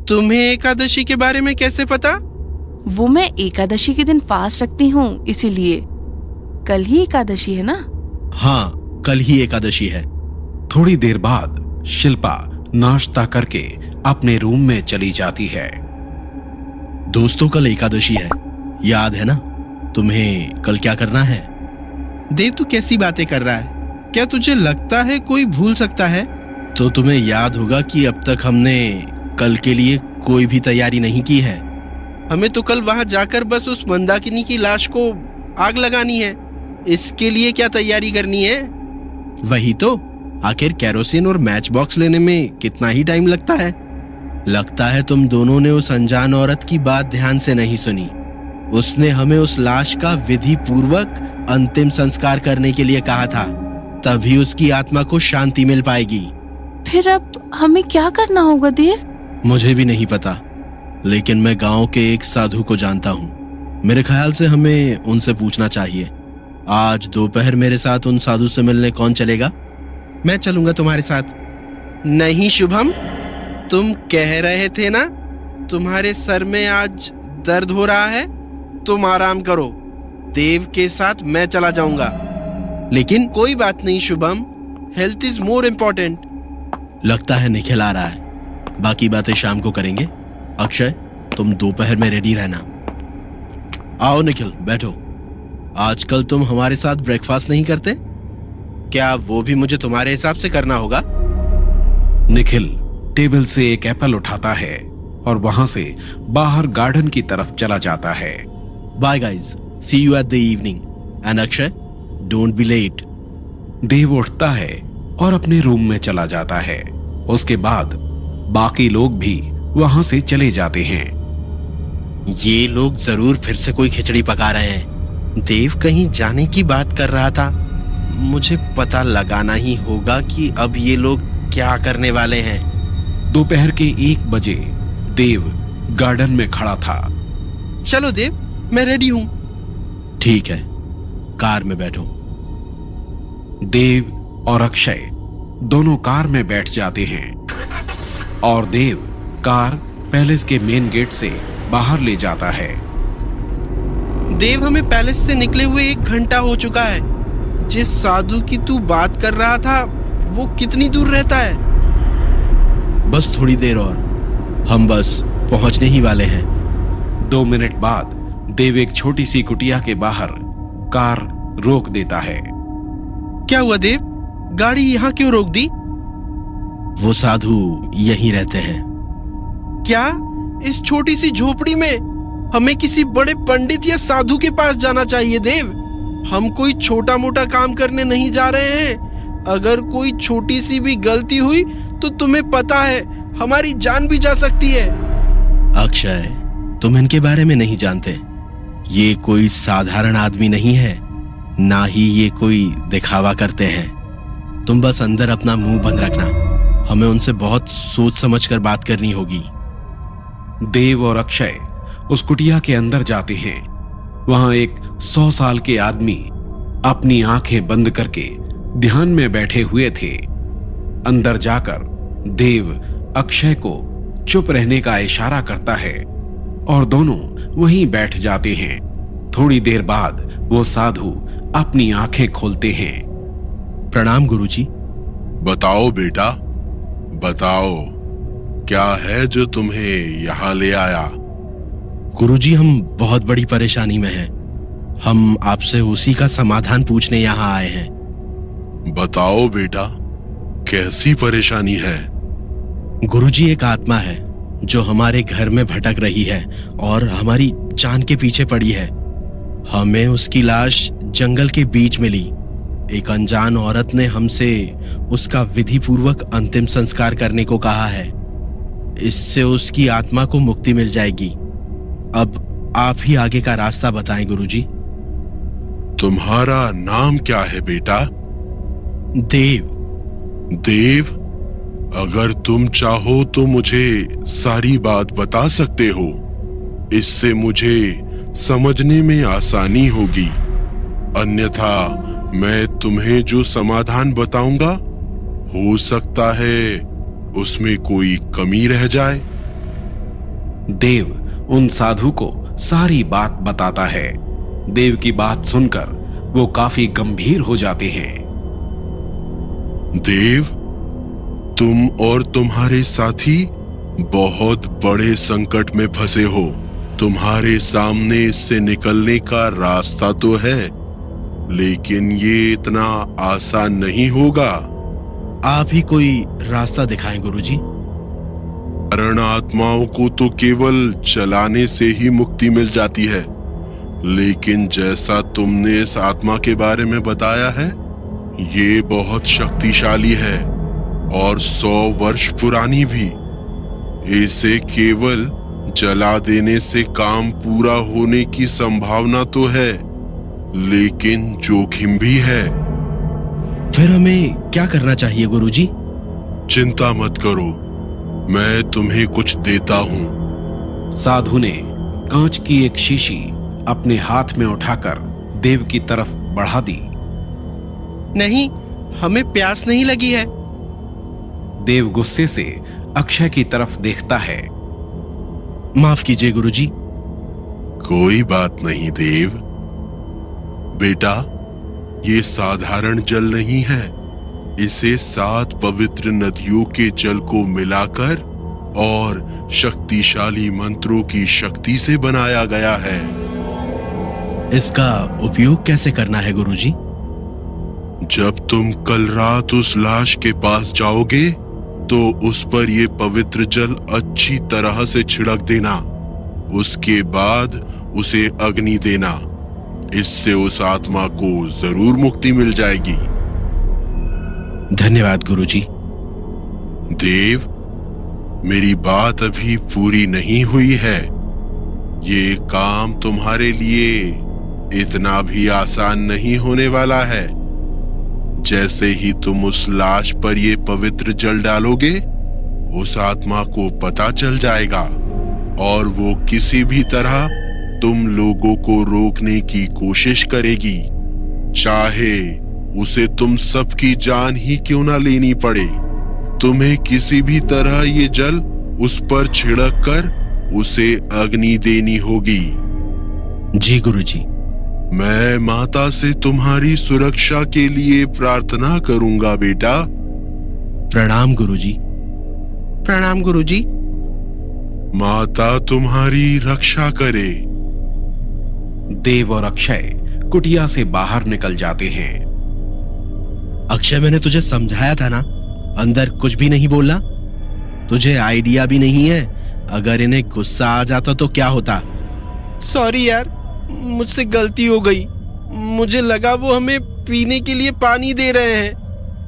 तुम्हें एकादशी के बारे में कैसे पता? वो मैं एकादशी के दिन फास्ट रखती हूँ, इसीलिए। कल ही एकादशी है ना? हाँ, कल ही एकादशी है। थोड़ी देर बाद शिल्पा नाश्ता करके अपने रूम में चली जाती है। दोस्तों, कल एकादशी है, याद है ना? तुम्हें कल क्या करना है? देव, तू कैसी बातें कर रहा है? क्या तुझे लगता है कोई भूल सकता है? तो तुम्हें याद होगा कि अब तक हमने कल के लिए कोई भी तैयारी नहीं की है। हमें तो कल वहां जाकर बस उस मंदाकिनी की लाश को आग लगानी है। इसके लिए क्या तैयारी करनी है? वही तो, आखिर केरोसिन और मैच बॉक्स लेने में कितना ही टाइम लगता है। लगता है तुम दोनों ने उस अनजान औरत की बात ध्यान से नहीं सुनी। उसने हमें उस लाश का विधि पूर्वक अंतिम संस्कार करने के लिए कहा था, तभी उसकी आत्मा को शांति मिल पाएगी। फिर अब हमें क्या करना होगा देव? मुझे भी नहीं पता, लेकिन मैं गांव के एक साधु को जानता हूँ। मेरे ख्याल से हमें उनसे पूछना चाहिए। आज दोपहर मेरे साथ उन साधु से मिलने कौन चलेगा? मैं चलूंगा तुम्हारे साथ। नहीं शुभम, तुम कह रहे थे ना तुम्हारे सर में आज दर्द हो रहा है। तुम आराम करो, देव के साथ मैं चला जाऊंगा। लेकिन कोई बात नहीं Shubham, health is more important. लगता है निखिल आ रहा है, बाकी बातें शाम को करेंगे। अक्षय, तुम दोपहर में रेडी रहना। आओ निखिल, बैठो। आजकल तुम हमारे साथ ब्रेकफास्ट नहीं करते? क्या वो भी मुझे तुम्हारे हिसाब से करना होगा? निखिल टेबल से एक एप्पल उठाता है और वहां से बाहर गार्डन की तरफ चला जाता है। Bye guys, see you at the evening. And Akshay, don't be late. Dev उठता है और अपने रूम में चला जाता है। उसके बाद बाकी लोग भी वहां से चले जाते हैं। ये लोग जरूर फिर से कोई खिचड़ी पका रहे हैं। देव कहीं जाने की बात कर रहा था। मुझे पता लगाना ही होगा कि अब ये लोग क्या करने वाले हैं। दोपहर के 1 बजे देव गार्डन में खड़ा था। चलो देव, मैं रेडी हूं। ठीक है, कार में बैठो। देव और अक्षय दोनों कार में बैठ जाते हैं और देव कार पैलेस के मेन गेट से बाहर ले जाता है। देव, हमें पैलेस से निकले हुए 1 घंटा हो चुका है। जिस साधु की तू बात कर रहा था वो कितनी दूर रहता है? बस थोड़ी देर और, हम बस पहुंचने ही वाले हैं। 2 मिनट बाद देव एक छोटी सी कुटिया के बाहर कार रोक देता है। क्या हुआ देव, गाड़ी यहाँ क्यों रोक दी? वो साधु यहीं रहते हैं। क्या इस छोटी सी झोपड़ी में? हमें किसी बड़े पंडित या साधु के पास जाना चाहिए देव। हम कोई छोटा मोटा काम करने नहीं जा रहे हैं। अगर कोई छोटी सी भी गलती हुई तो तुम्हें पता है हमारी जान भी जा सकती है। अक्षय, तुम इनके बारे में नहीं जानते। ये कोई साधारण आदमी नहीं है, ना ही ये कोई दिखावा करते हैं। तुम बस अंदर अपना मुंह बंद रखना। हमें उनसे बहुत सोच समझ कर बात करनी होगी। देव और अक्षय उस कुटिया के अंदर जाते हैं। वहां एक 100 साल के आदमी अपनी आंखें बंद करके ध्यान में बैठे हुए थे। अंदर जाकर देव अक्षय को चुप रहने का इशारा करता है और दोनों वहीं बैठ जाते हैं। थोड़ी देर बाद वो साधु अपनी आंखें खोलते हैं। प्रणाम गुरुजी। बताओ बेटा, बताओ, क्या है जो तुम्हें यहाँ ले आया? गुरुजी, हम बहुत बड़ी परेशानी में हैं। हम आपसे उसी का समाधान पूछने यहाँ आए हैं। बताओ बेटा, कैसी परेशानी है? गुरुजी, एक आत्मा है जो हमारे घर में भटक रही है और हमारी जान के पीछे पड़ी है। हमें उसकी लाश जंगल के बीच मिली। एक अनजान औरत ने हमसे उसका विधि पूर्वक अंतिम संस्कार करने को कहा है। इससे उसकी आत्मा को मुक्ति मिल जाएगी। अब आप ही आगे का रास्ता बताएं गुरुजी। तुम्हारा नाम क्या है बेटा? देव। देव, अगर तुम चाहो तो मुझे सारी बात बता सकते हो। इससे मुझे समझने में आसानी होगी। अन्यथा मैं तुम्हें जो समाधान बताऊंगा, हो सकता है उसमें कोई कमी रह जाए। देव उन साधु को सारी बात बताता है। देव की बात सुनकर वो काफी गंभीर हो जाते हैं। देव, तुम और तुम्हारे साथी बहुत बड़े संकट में फंसे हो। तुम्हारे सामने इससे निकलने का रास्ता तो है, लेकिन ये इतना आसान नहीं होगा। आप ही कोई रास्ता दिखाएं गुरुजी। मरण आत्माओं को तो केवल चलाने से ही मुक्ति मिल जाती है, लेकिन जैसा तुमने इस आत्मा के बारे में बताया है, ये बहुत शक्तिशाली है और 100 वर्ष पुरानी भी। इसे केवल जला देने से काम पूरा होने की संभावना तो है, लेकिन जोखिम भी है। फिर हमें क्या करना चाहिए गुरुजी? चिंता मत करो, मैं तुम्हें कुछ देता हूँ। साधु ने कांच की एक शीशी अपने हाथ में उठाकर देव की तरफ बढ़ा दी। नहीं, हमें प्यास नहीं लगी है। देव गुस्से से अक्षय की तरफ देखता है। माफ कीजिए गुरुजी। कोई बात नहीं देव। बेटा, ये साधारण जल नहीं है। इसे 7 पवित्र नदियों के जल को मिलाकर और शक्तिशाली मंत्रों की शक्ति से बनाया गया है। इसका उपयोग कैसे करना है गुरुजी? जब तुम कल रात उस लाश के पास जाओगे तो उस पर ये पवित्र जल अच्छी तरह से छिड़क देना। उसके बाद उसे अग्नि देना। इससे उस आत्मा को जरूर मुक्ति मिल जाएगी। धन्यवाद गुरुजी। देव, मेरी बात अभी पूरी नहीं हुई है। ये काम तुम्हारे लिए इतना भी आसान नहीं होने वाला है। जैसे ही तुम उस लाश पर ये पवित्र जल डालोगे, उस आत्मा को पता चल जाएगा और वो किसी भी तरह तुम लोगों को रोकने की कोशिश करेगी, चाहे उसे तुम सबकी जान ही क्यों ना लेनी पड़े। तुम्हें किसी भी तरह ये जल उस पर छिड़क कर उसे अग्नि देनी होगी। जी गुरुजी। मैं माता से तुम्हारी सुरक्षा के लिए प्रार्थना करूंगा बेटा। प्रणाम गुरुजी। प्रणाम गुरुजी। माता तुम्हारी रक्षा करे। देव और अक्षय कुटिया से बाहर निकल जाते हैं। अक्षय, मैंने तुझे समझाया था ना, अंदर कुछ भी नहीं बोलना। तुझे आइडिया भी नहीं है, अगर इन्हें गुस्सा आ जाता तो क्या होता। सॉरी यार, मुझसे गलती हो गई। मुझे लगा वो हमें पीने के लिए पानी दे रहे हैं,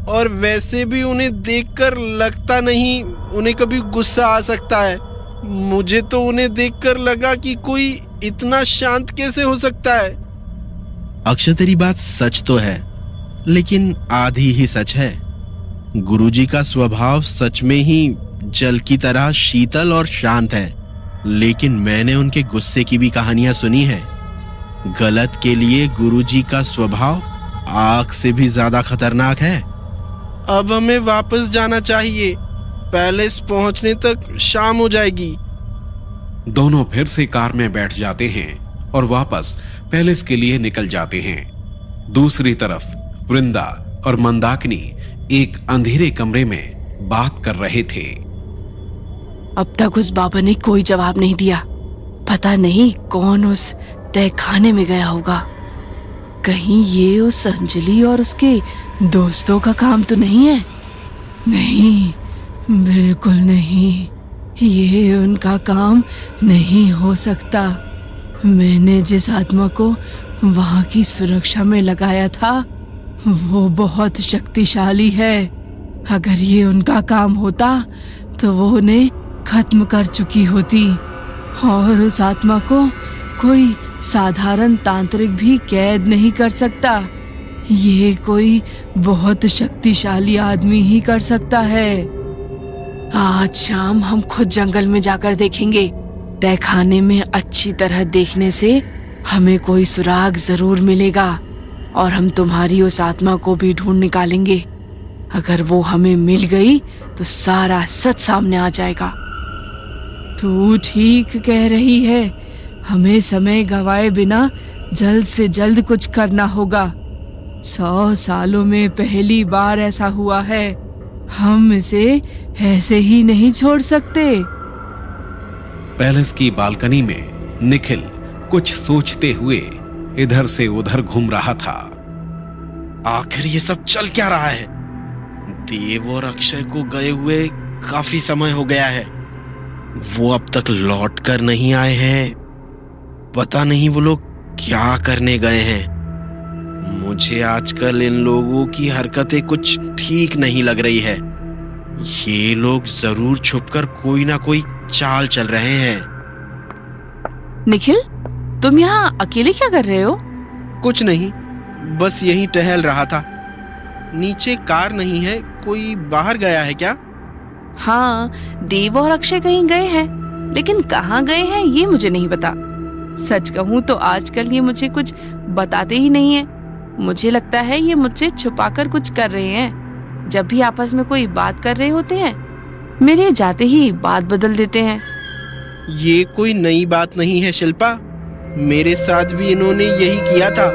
और वैसे भी उन्हें देखकर लगता नहीं उन्हें कभी गुस्सा आ सकता है। मुझे तो उन्हें देखकर लगा कि कोई इतना शांत कैसे हो सकता है। अक्षय, तेरी बात सच तो है, लेकिन आधी ही सच है। गुरुजी का स्वभाव सच में ही जल की तरह शीतल और शांत है, लेकिन मैंने उनके गुस्से की भी कहानियां सुनी है। गलत के लिए गुरुजी का स्वभाव आग से भी ज्यादा खतरनाक है। अब हमें वापस जाना चाहिए, पैलेस पहुंचने तक शाम हो जाएगी। दोनों फिर से कार में बैठ जाते हैं और वापस पैलेस के लिए निकल जाते हैं। दूसरी तरफ वृंदा और मंदाकिनी एक अंधेरे कमरे में बात कर रहे थे। अब तक उस बाबा ने कोई जवाब नहीं दिया। पता नहीं कौन उस तहखाने में गया होगा। कहीं ये उस अंजलि और उसके दोस्तों का काम तो नहीं है? नहीं, बिल्कुल नहीं, ये उनका काम नहीं हो सकता। मैंने जिस आत्मा को वहां की सुरक्षा में लगाया था, वो बहुत शक्तिशाली है। अगर ये उनका काम होता तो वो उन्हें खत्म कर चुकी होती, और उस आत्मा को कोई साधारण तांत्रिक भी कैद नहीं कर सकता। ये कोई बहुत शक्तिशाली आदमी ही कर सकता है। आज शाम हम खुद जंगल में जाकर देखेंगे। तहखाने में अच्छी तरह देखने से हमें कोई सुराग जरूर मिलेगा, और हम तुम्हारी उस आत्मा को भी ढूंढ निकालेंगे। अगर वो हमें मिल गई तो सारा सच सामने आ जाएगा। तू ठीक कह रही है। हमें समय गवाए बिना जल्द से जल्द कुछ करना होगा। 100 सालों में पहली बार ऐसा हुआ है। हम इसे ऐसे ही नहीं छोड़ सकते। पैलेस की बालकनी में निखिल कुछ सोचते हुए इधर से उधर घूम रहा था। आखिर ये सब चल क्या रहा है? देव और अक्षय को गए हुए काफी समय हो गया है। वो अब तक लौट कर नहीं आए हैं। पता नहीं वो लोग क्या करने गए हैं। मुझे आजकल इन लोगों की हरकतें कुछ ठीक नहीं लग रही है। ये लोग जरूर छुपकर कोई ना कोई चाल चल रहे हैं। निखिल, तुम यहाँ अकेले क्या कर रहे हो? कुछ नहीं, बस यहीं टहल रहा था। नीचे कार नहीं है, कोई बाहर गया है क्या? हाँ, देव और अक्षय कहीं गए हैं, लेकिन कहाँ गए हैं ये मुझे नहीं पता। सच कहूँ तो आजकल ये मुझे कुछ बताते ही नहीं है। मुझे लगता है ये मुझसे छुपाकर कुछ कर रहे हैं। जब भी आपस में कोई बात कर रहे होते हैं, मेरे जाते ही बात बदल देते हैं। ये कोई नई बात नहीं है शिल्पा। मेरे साथ भी इन्होंने यही किया था।